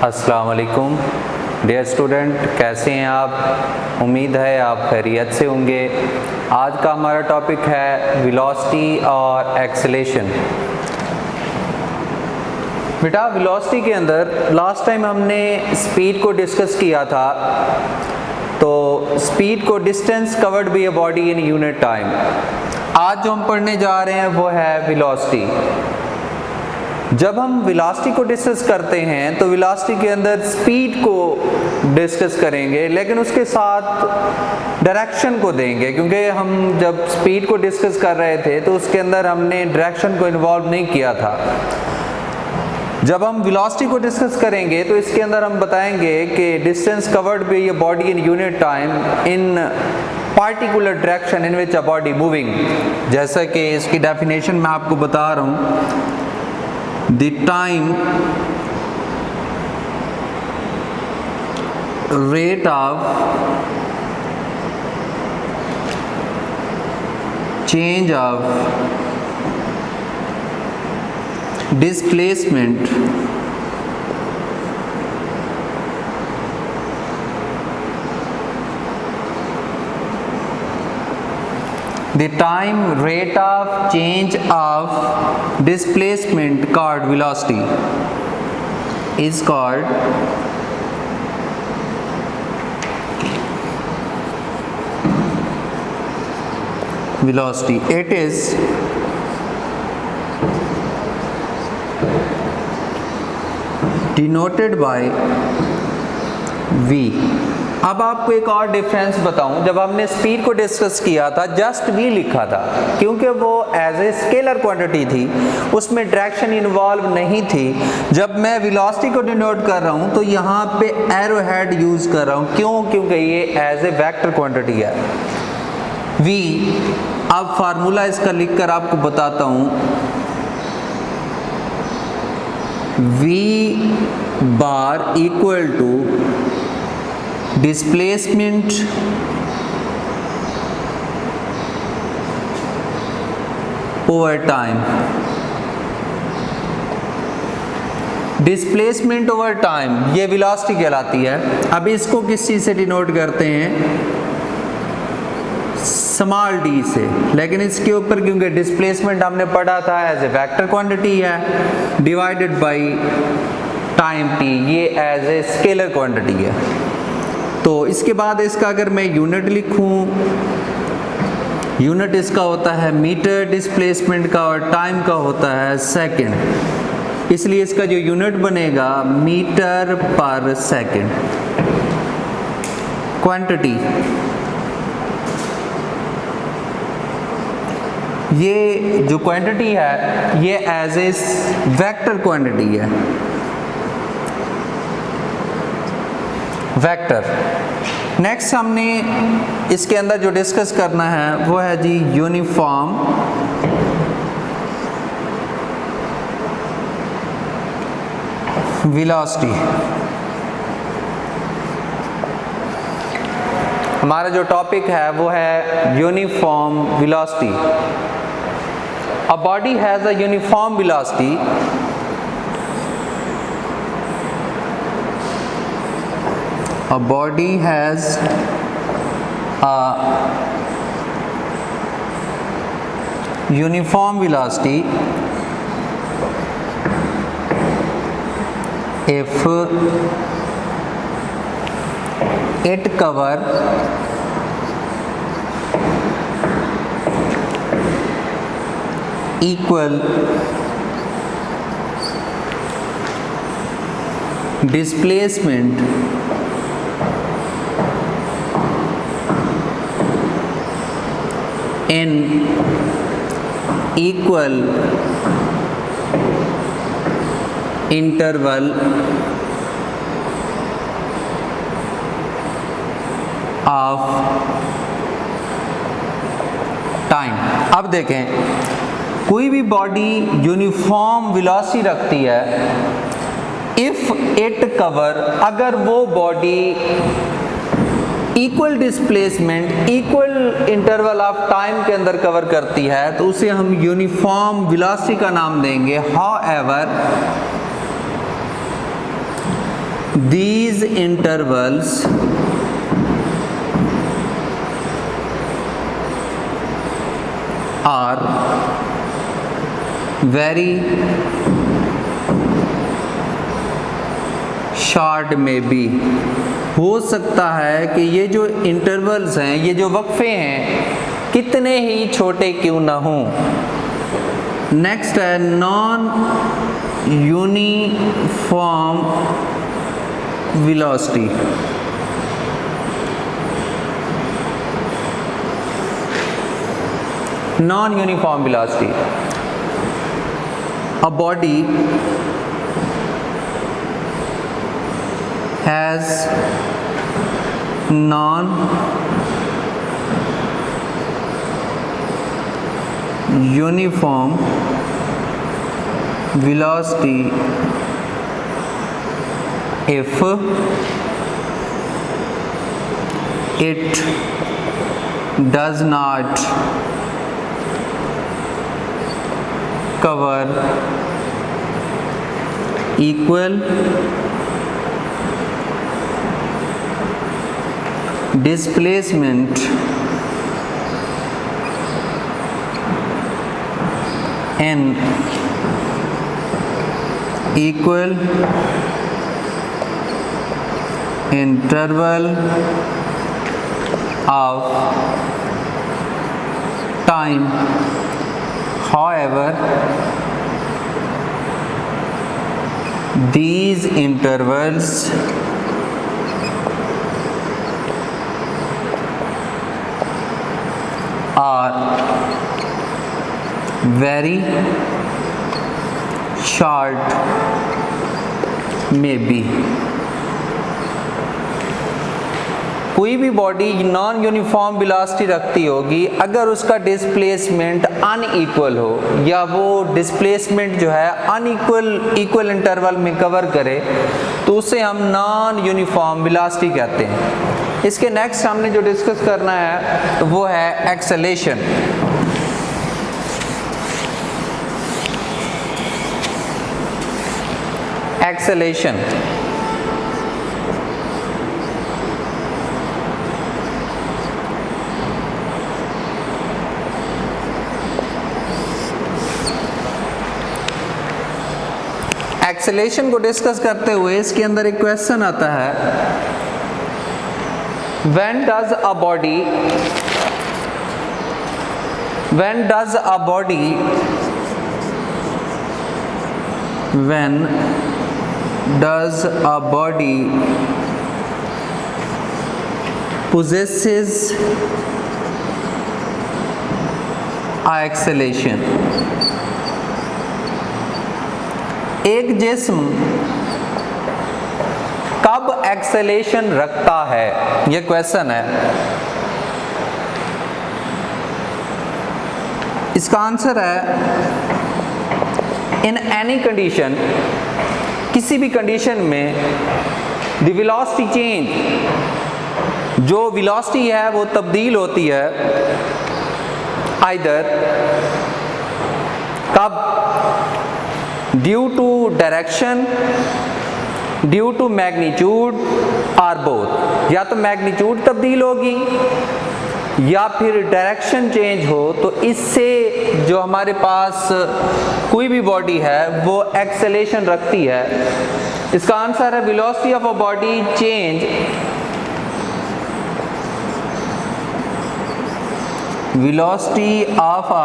अस्सलाम वालेकुम dear student, कैसे हैं आप? उम्मीद है आप खैरियत से होंगे। आज का हमारा टॉपिक है वेलोसिटी और एक्सेलेरेशन। बेटा, वेलोसिटी के अंदर लास्ट टाइम हमने स्पीड को डिस्कस किया था। तो स्पीड को distance covered by a body in unit time. आज जो हम पढ़ने जा रहे हैं वो है वेलोसिटी। जब हम वेलोसिटी को डिस्कस करते हैं तो वेलोसिटी के अंदर स्पीड को डिस्कस करेंगे, लेकिन उसके साथ डायरेक्शन को देंगे, क्योंकि हम जब स्पीड को डिस्कस कर रहे थे तो उसके अंदर हमने डायरेक्शन को इन्वॉल्व नहीं किया था। जब हम वेलोसिटी को डिस्कस करेंगे तो इसके अंदर हम बताएंगे कि distance covered by a body in unit time in particular direction in which a body moving. जैसा कि इसकी डेफिनेशन मैं आपको बता रहा हूँ, the time rate of change of displacement the time rate of change of displacement called velocity is called velocity. It is denoted by v. अब आपको एक और डिफरेंस बताऊं, जब हमने स्पीड को डिस्कस किया था जस्ट v लिखा था, क्योंकि वो एज ए स्केलर क्वांटिटी थी, उसमें डायरेक्शन इन्वॉल्व नहीं थी। जब मैं वेलोसिटी को डिनोट कर रहा हूं तो यहाँ पे एरो हेड यूज कर रहा हूं। क्यों? क्योंकि ये एज ए वेक्टर क्वांटिटी है v। अब फार्मूला इसका लिखकर आपको बताता हूं, v bar equal to displacement over time। Displacement over time ये वेलोसिटी कहलाती है। अब इसको किस चीज से डिनोट करते हैं? स्मॉल डी से। लेकिन इसके ऊपर क्योंकि डिस्प्लेसमेंट हमने पढ़ा था एज ए वेक्टर क्वांटिटी है, डिवाइडेड बाय टाइम टी, ये एज ए स्केलर क्वांटिटी है। तो इसके बाद इसका अगर मैं यूनिट लिखूं, यूनिट इसका होता है मीटर डिस्प्लेसमेंट का और टाइम का होता है सेकंड, इसलिए इसका जो यूनिट बनेगा मीटर पर सेकंड। क्वांटिटी ये जो क्वांटिटी है ये एज ए वेक्टर क्वांटिटी है, वेक्टर। नेक्स्ट हमने इसके अंदर जो डिस्कस करना है वो है जी यूनिफॉर्म वेलोसिटी। हमारा जो टॉपिक है वो है uniform velocity. A body has a uniform velocity A body has a uniform velocity if it covers equal displacement in equal interval of time। अब देखें, कोई भी बॉडी यूनिफॉर्म वेलोसिटी रखती है इफ इट कवर, अगर वो body equal displacement equal interval of time के अंदर कवर करती है तो उसे हम यूनिफॉर्म वेलोसिटी का नाम देंगे। However these intervals are very short में भी। हो सकता है कि ये जो इंटरवल्स हैं, ये जो वक्फे हैं, कितने ही छोटे क्यों ना हों। नेक्स्ट है non uniform velocity. Non uniform velocity, a body has non uniform velocity if it does not cover equal displacement in equal interval of time. However, these intervals are very short maybe। कोई भी body non uniform velocity रखती होगी अगर उसका displacement unequal हो, या वो displacement जो है इक्वल इंटरवल में कवर करे, तो उसे हम नॉन यूनिफॉर्म वेलोसिटी कहते हैं। इसके नेक्स्ट हमने जो डिस्कस करना है वो है एक्सेलेरेशन। एक्सेलेरेशन एक्सेलेरेशन को डिस्कस करते हुए इसके अंदर एक क्वेश्चन आता है, when does a body possesses acceleration। एक जिस्म कब एक्सेलेरेशन रखता है, यह क्वेश्चन है। इसका आंसर है इन एनी कंडीशन, किसी भी कंडीशन में द वेलोसिटी चेंज, जो वेलोसिटी है वो तब्दील होती है आइदर कब, due to direction, due to magnitude और बोथ। या तो मैग्नीट्यूड तब्दील होगी या फिर डायरेक्शन चेंज हो, तो इससे जो हमारे पास कोई भी बॉडी है वो एक्सेलेरेशन रखती है। इसका आंसर है velocity of a body change, velocity of a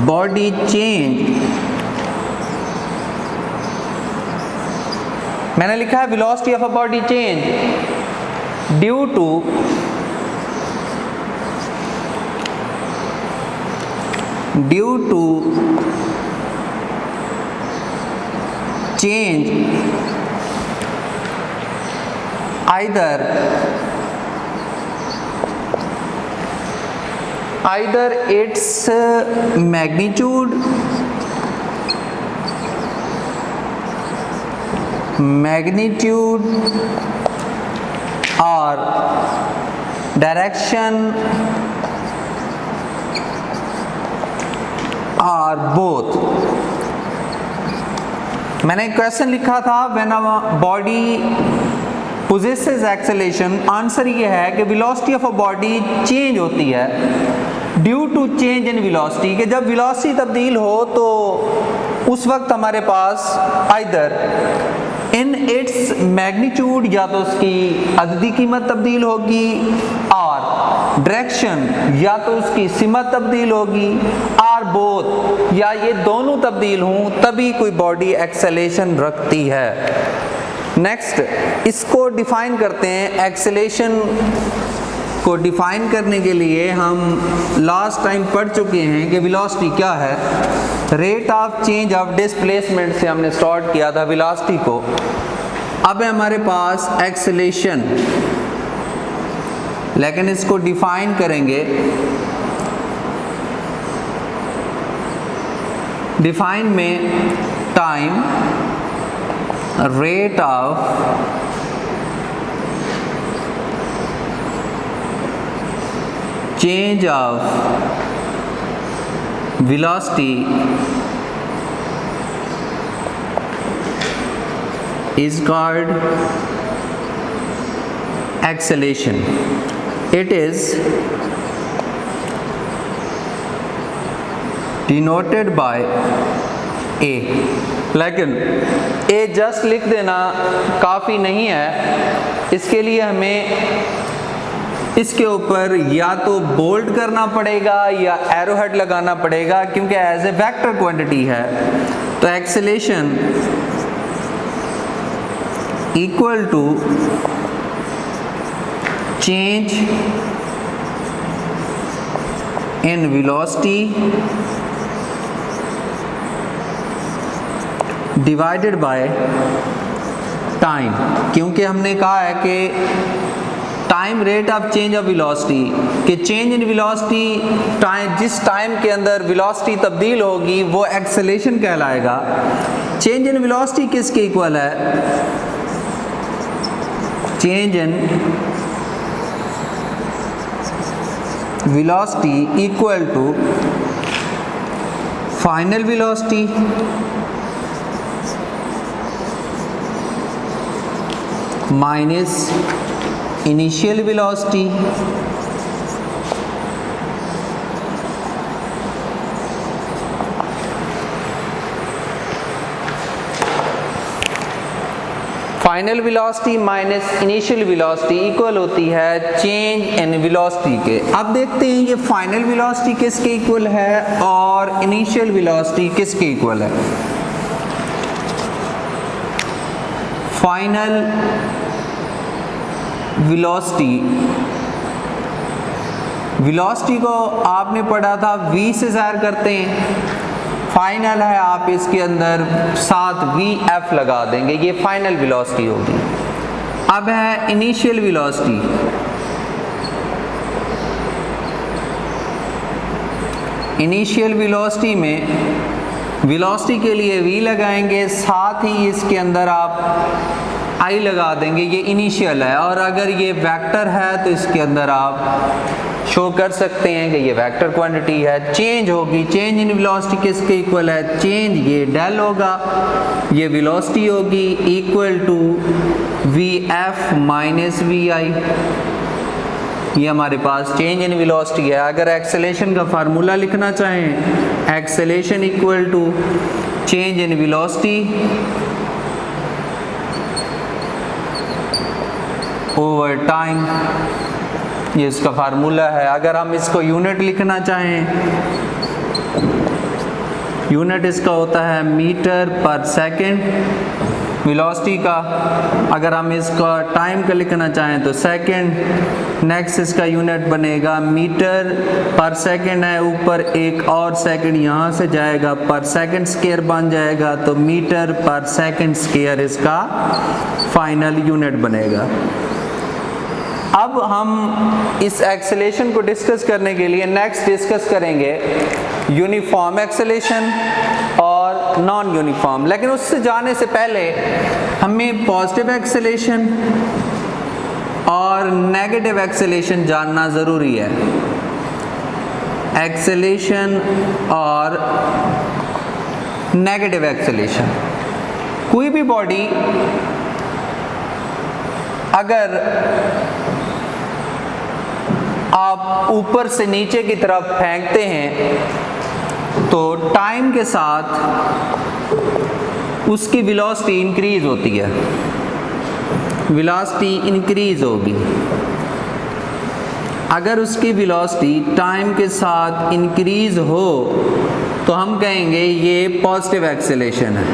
body change, मैंने लिखा है velocity of a body change due to change either its magnitude or direction or both। मैंने क्वेश्चन लिखा था when a body possesses acceleration, answer ये है कि velocity of a body change होती है due to change in velocity, कि जब वेलोसिटी तब्दील हो तो उस वक्त हमारे पास आइदर इन इट्स मैग्नीट्यूड, या तो उसकी अददी कीमत तब्दील होगी, और डायरेक्शन, या तो उसकी सिमत तब्दील होगी, और बोथ, या ये दोनों तब्दील हों, तभी कोई बॉडी एक्सेलेरेशन रखती है। नेक्स्ट, इसको डिफाइन करते हैं। एक्सेलेरेशन को डिफाइन करने के लिए हम लास्ट टाइम पढ़ चुके हैं कि वेलोसिटी क्या है। Rate of change of displacement से हमने स्टार्ट किया था वेलोसिटी को। अब है हमारे पास एक्सेलेरेशन, लेकिन इसको डिफाइन करेंगे। डिफाइन में time, rate of change of velocity is called acceleration. It is denoted by A, लेकिन A जस्ट लिख देना काफ़ी नहीं है, इसके लिए हमें इसके ऊपर या तो बोल्ड करना पड़ेगा या एरोहेड लगाना पड़ेगा, क्योंकि एज ए वेक्टर क्वांटिटी है। तो acceleration equal to change in velocity divided by time, क्योंकि हमने कहा है कि time rate of change of velocity, कि चेंज इन वेलोसिटी टाइम, जिस टाइम के अंदर वेलोसिटी तब्दील होगी वो एक्सेलेरेशन कहलाएगा। चेंज इन वेलोसिटी किसके इक्वल है? Change in velocity equal to final velocity minus initial velocity final velocity minus initial velocity equal होती है चेंज इन वेलोसिटी के। अब देखते हैं ये फाइनल वेलोसिटी किसके इक्वल है और इनिशियल वेलोसिटी किसके इक्वल है। फाइनल वेलोसिटी को आपने पढ़ा था v से ज़ाहिर करते हैं, फाइनल है आप इसके अंदर साथ vf लगा देंगे, ये फाइनल वेलोसिटी होगी। अब है इनिशियल वेलोसिटी, इनिशियल वेलोसिटी में वेलोसिटी के लिए v लगाएंगे, साथ ही इसके अंदर आप i लगा देंगे, ये इनिशियल है। और अगर ये वेक्टर है तो इसके अंदर आप शो कर सकते हैं कि ये वेक्टर क्वांटिटी है। चेंज होगी, चेंज इन वेलोसिटी किसके इक्वल है? चेंज ये डेल होगा, ये वेलोसिटी होगी equal to vf minus vi। ये हमारे पास चेंज इन वेलोसिटी है। अगर एक्सेलेरेशन का फार्मूला लिखना चाहें, acceleration equal to change in velocity over time, ये इसका फार्मूला है। अगर हम इसको यूनिट लिखना चाहें, यूनिट इसका होता है मीटर पर सेकंड वेलोसिटी का। अगर हम इसका टाइम का लिखना चाहें तो सेकंड। नेक्स्ट इसका यूनिट बनेगा मीटर पर सेकंड है, ऊपर एक और सेकंड यहाँ से जाएगा, पर सेकंड स्क्वायर बन जाएगा, तो मीटर पर सेकंड स्क्वायर इसका फाइनल यूनिट बनेगा। अब हम इस एक्सेलेरेशन को डिस्कस करने के लिए नेक्स्ट डिस्कस करेंगे यूनिफॉर्म एक्सेलेरेशन और नॉन यूनिफॉर्म। लेकिन उससे जाने से पहले हमें पॉजिटिव एक्सेलेरेशन और नेगेटिव एक्सेलेरेशन जानना ज़रूरी है। एक्सेलेरेशन और नेगेटिव एक्सेलेरेशन, कोई भी बॉडी अगर आप ऊपर से नीचे की तरफ फेंकते हैं तो टाइम के साथ उसकी वेलोसिटी इंक्रीज होती है, वेलोसिटी इंक्रीज होगी। अगर उसकी वेलोसिटी टाइम के साथ इंक्रीज हो तो हम कहेंगे ये पॉजिटिव एक्सेलेरेशन है।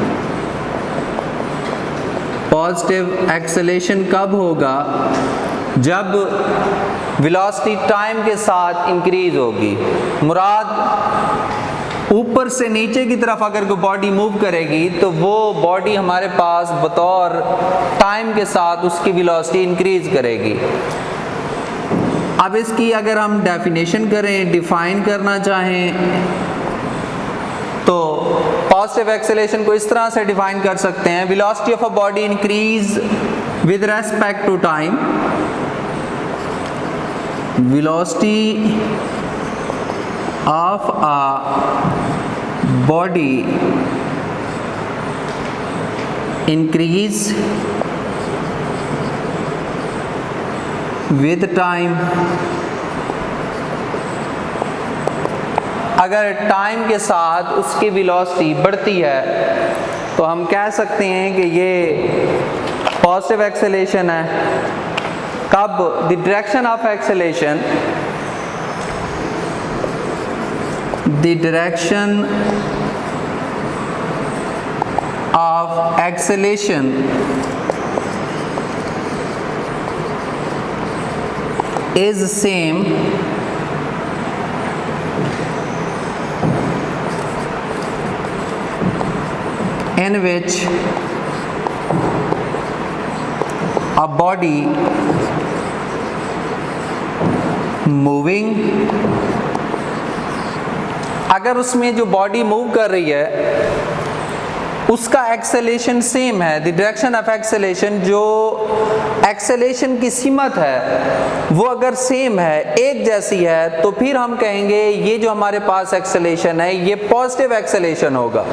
पॉजिटिव एक्सेलेरेशन कब होगा? जब वेलोसिटी टाइम के साथ इंक्रीज होगी। मुराद ऊपर से नीचे की तरफ अगर कोई बॉडी मूव करेगी तो वो बॉडी हमारे पास बतौर टाइम के साथ उसकी वेलोसिटी इंक्रीज करेगी। अब इसकी अगर हम डेफिनेशन करें, डिफाइन करना चाहें तो पॉजिटिव एक्सेलेरेशन को इस तरह से डिफाइन कर सकते हैं, velocity of a body increase with respect to time, velocity of a body increase with time। अगर टाइम के साथ उसकी वेलोसिटी बढ़ती है तो हम कह सकते हैं कि ये पॉजिटिव एक्सेलेरेशन है। कब? The direction of acceleration, the direction of acceleration is same in which a body moving, अगर उसमें जो बॉडी मूव कर रही है उसका एक्सेलेरेशन सेम है, द डायरेक्शन ऑफ एक्सेलेरेशन, जो एक्सेलेरेशन की सीमत है वो अगर सेम है, एक जैसी है, तो फिर हम कहेंगे ये जो हमारे पास एक्सेलेरेशन है ये पॉजिटिव एक्सेलेरेशन होगा।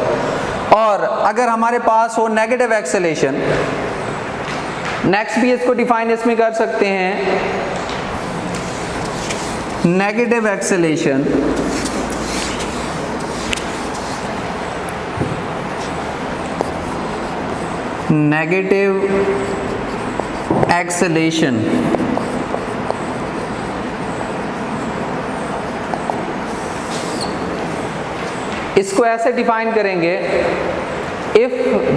और अगर हमारे पास हो नेगेटिव एक्सेलेरेशन, नेक्स्ट भी इसको डिफाइन इसमें कर सकते हैं, नेगेटिव एक्सेलेरेशन नेगेटिव एक्सेलेरेशन इसको ऐसे डिफाइन करेंगे, if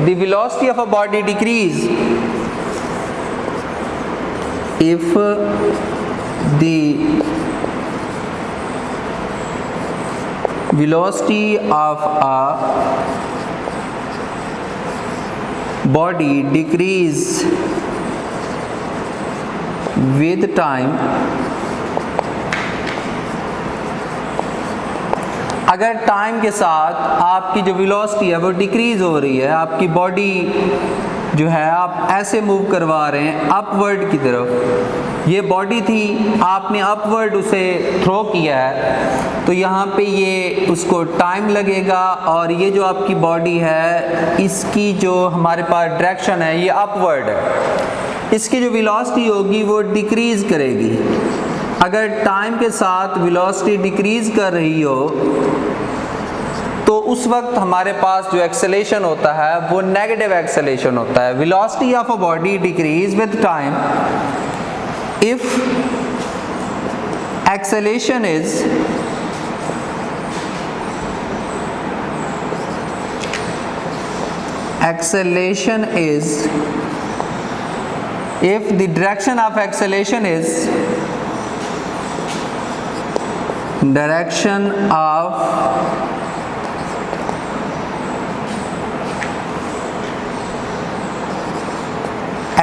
the velocity of a body decrease, if the velocity of a body decrease with time, अगर टाइम के साथ आपकी जो वेलोसिटी है वो डिक्रीज हो रही है, आपकी बॉडी जो है आप ऐसे मूव करवा रहे हैं अपवर्ड की तरफ, ये बॉडी थी आपने अपवर्ड उसे थ्रो किया है तो यहाँ पे ये उसको टाइम लगेगा और ये जो आपकी बॉडी है इसकी जो हमारे पास डायरेक्शन है ये अपवर्ड है, इसकी जो वेलोसिटी होगी वो डिक्रीज करेगी। अगर टाइम के साथ वेलोसिटी डिक्रीज कर रही हो तो उस वक्त हमारे पास जो एक्सेलेरेशन होता है वो नेगेटिव एक्सेलेरेशन होता है। Velocity of a body decrease with time if acceleration is if the direction of acceleration is direction of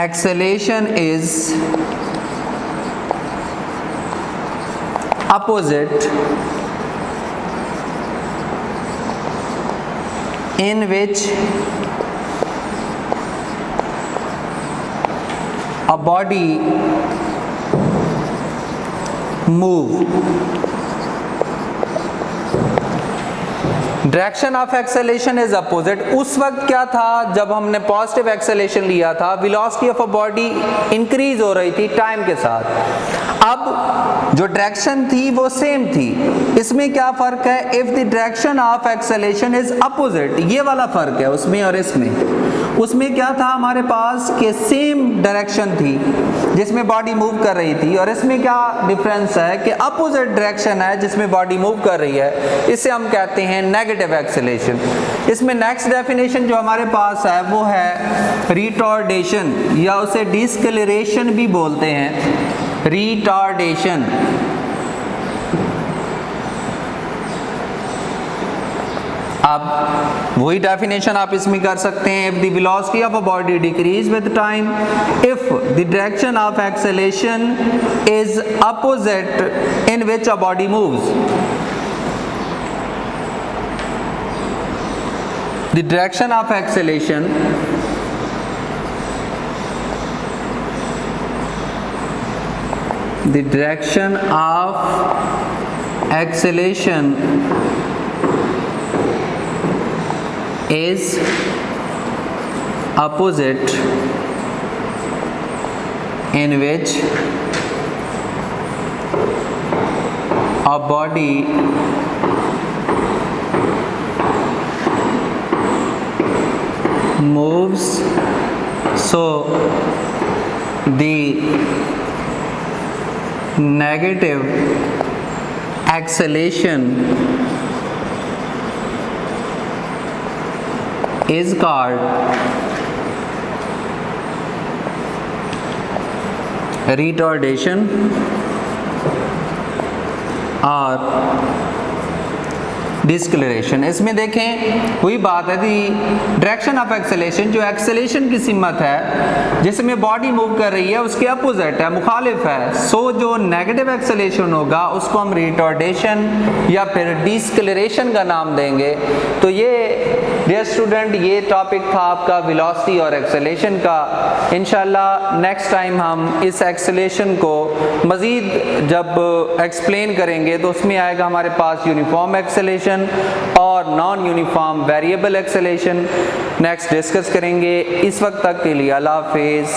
acceleration is opposite, in which a body move direction of acceleration is opposite. उस वक्त क्या था जब हमने positive acceleration लिया था, velocity of a body increase हो रही थी टाइम के साथ। अब जो डायरेक्शन थी वो सेम थी। इसमें क्या फर्क है? If the direction of acceleration is opposite, ये वाला फर्क है उसमें और इसमें। उसमें क्या था हमारे पास कि सेम डायरेक्शन थी जिसमें बॉडी मूव कर रही थी, और इसमें क्या डिफरेंस है कि अपोजिट डायरेक्शन है जिसमें बॉडी मूव कर रही है। इसे हम कहते हैं नेगेटिव एक्सेलेरेशन। इसमें नेक्स्ट डेफिनेशन जो हमारे पास है वो है रिटार्डेशन, या उसे डिस्कलरेशन भी बोलते हैं, रिटार्डेशन। अब वही डेफिनेशन आप इसमें कर सकते हैं। If the velocity of a body decrease with time, if the direction of acceleration is opposite in which a body moves, the direction of acceleration is opposite in which a body moves, so the negative acceleration is called retardation और discolouration. इसमें देखें वही बात है, the direction of acceleration, जो acceleration की सिमत है जिसमें बॉडी मूव कर रही है उसके अपोजिट है, मुखालिफ है। सो जो नेगेटिव एक्सेलेरेशन होगा उसको हम रिटार्डेशन या फिर डिस्कलरेशन का नाम देंगे। तो ये डियर स्टूडेंट, ये टॉपिक था आपका वेलोसिटी और एक्सेलेरेशन का। इंशाल्लाह नेक्स्ट टाइम हम इस एक्सेलेरेशन को मज़ीद जब एक्सप्लेन करेंगे तो उसमें आएगा हमारे पास यूनिफॉर्म एक्सेलेरेशन और non uniform variable acceleration next discuss करेंगे। इस वक्त तक के लिए अल्लाह हाफिज़।